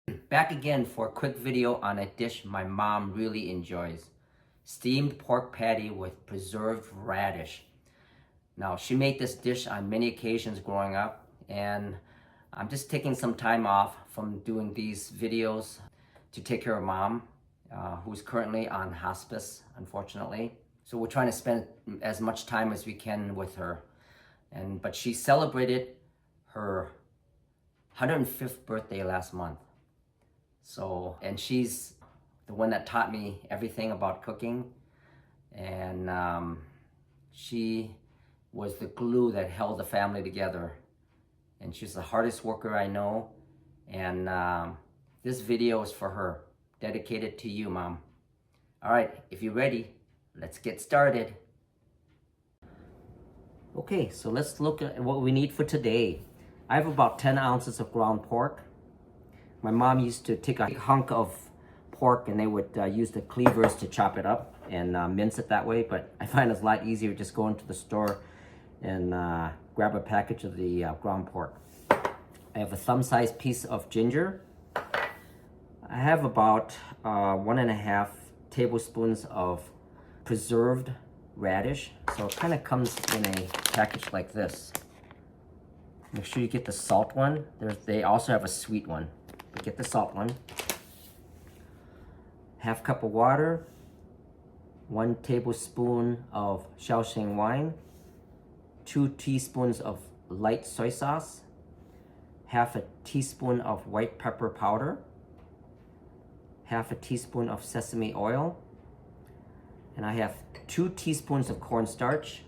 Back again for a quick video on a dish my mom really enjoys. Steamed pork patty with preserved radish. Now, she made this dish on many occasions growing up, and I'm just taking some time off from doing these videos to take care of mom, who's currently on hospice, unfortunately. So we're trying to spend as much time as we can with her. But she celebrated her 105th birthday last month. So, and she's the one that taught me everything about cooking. And she was the glue that held the family together. And she's the hardest worker I know. And this video is for her, dedicated to you, Mom. All right, if you're ready, let's get started. Okay, so let's look at what we need for today. I have about 10 ounces of ground pork. My mom used to take a hunk of pork and they would use the cleavers to chop it up and mince it that way, but I find it's a lot easier just go into the store and grab a package of the ground pork. I have a thumb-sized piece of ginger. I have about 1.5 tablespoons of preserved radish. So it kind of comes in a package like this. Make sure you get the salt one. They also have a sweet one, but get the salt one. Half cup of water, 1 tablespoon of Shaoxing wine, 2 teaspoons of light soy sauce, half a teaspoon of white pepper powder, half a teaspoon of sesame oil, and I have 2 teaspoons of cornstarch,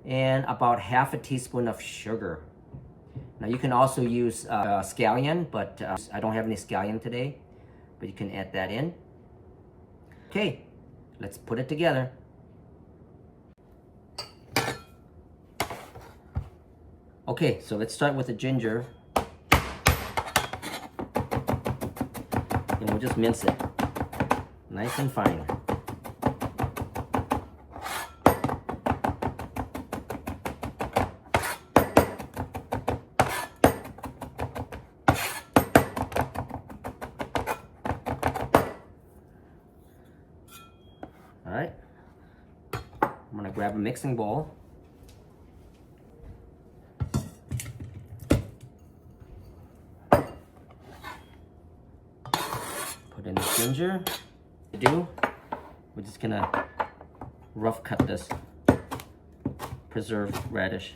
and about half a teaspoon of sugar. Now you can also use scallion, but I don't have any scallion today, but you can add that in. Okay, let's put it together. Okay, so let's start with the ginger. And we'll just mince it nice and fine. All right, I'm gonna grab a mixing bowl. Put in the ginger. We're just gonna rough cut this preserved radish.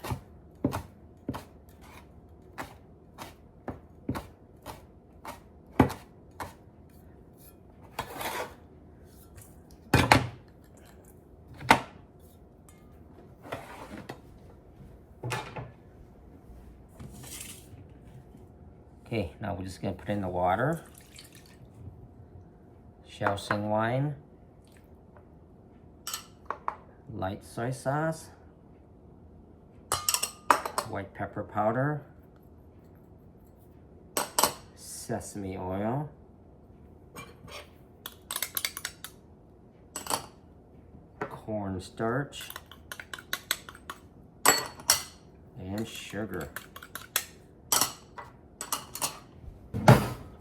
Okay, now we're just gonna put in the water, Shaoxing wine, light soy sauce, white pepper powder, sesame oil, cornstarch, and sugar.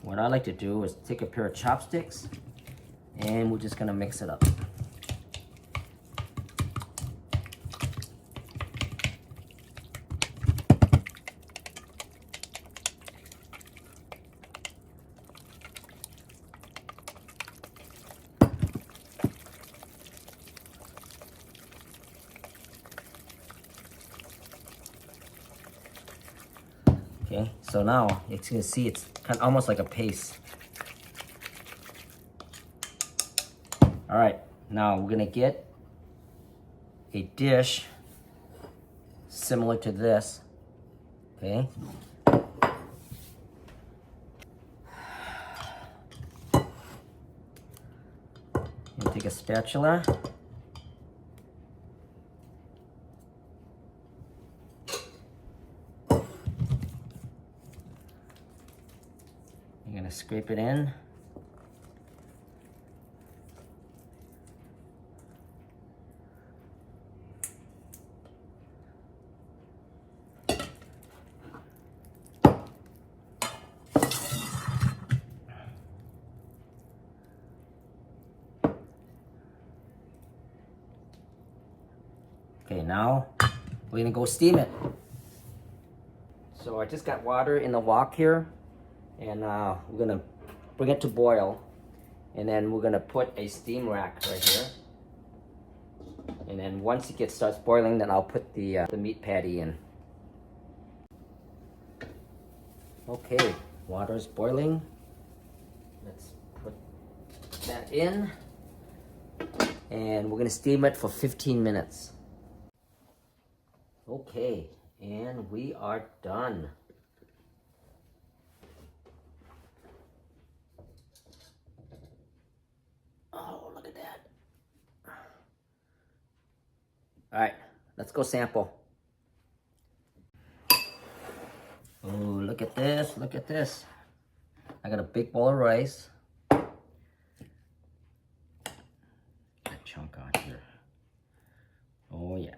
What I like to do is take a pair of chopsticks and we're just gonna mix it up. Okay, so now you can see it's kind of almost like a paste. All right, now we're gonna get a dish similar to this, okay? You take a spatula. You're gonna scrape it in. Okay, now we're gonna go steam it. So I just got water in the wok here, and we're gonna bring it to boil, and then we're gonna put a steam rack right here. And then once it starts boiling, then I'll put the meat patty in. Okay, water's boiling. Let's put that in. And we're gonna steam it for 15 minutes. Okay, and we are done. Oh, look at that. All right, let's go sample. Oh, look at this, look at this. I got a big bowl of rice. Get a chunk on here. Oh yeah.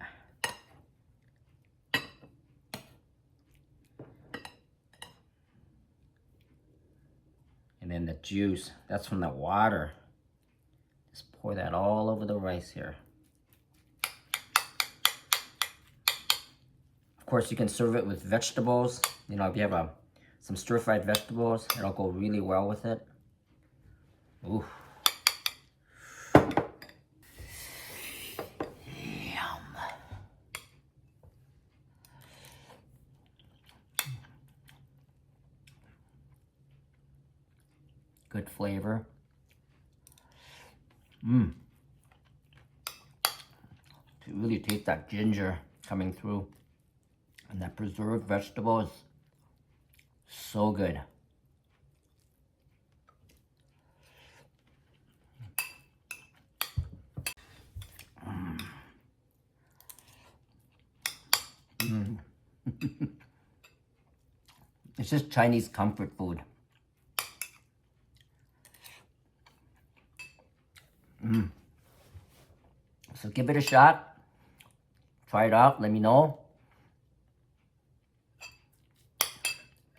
And then the juice, that's from the water. Just pour that all over the rice here. Of course, you can serve it with vegetables. You know, if you have some stir-fried vegetables, it'll go really well with it. Ooh. Yum. Good flavor. Mmm. You really taste that ginger coming through. And that preserved vegetable is so good. Mm. Mm. It's just Chinese comfort food. Mm. So give it a shot. Try it out. Let me know.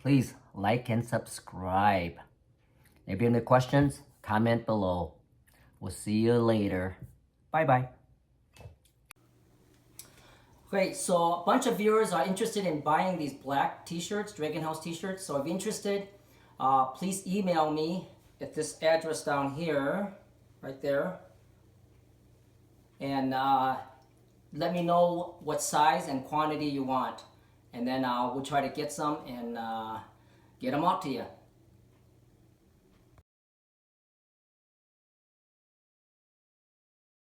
Please like and subscribe. If you have any questions, comment below. We'll see you later. Bye-bye. Great, so a bunch of viewers are interested in buying these black t-shirts, Dragon House t-shirts. So if you're interested, please email me at this address down here, right there. And let me know what size and quantity you want. And then we'll try to get some and get them out to you.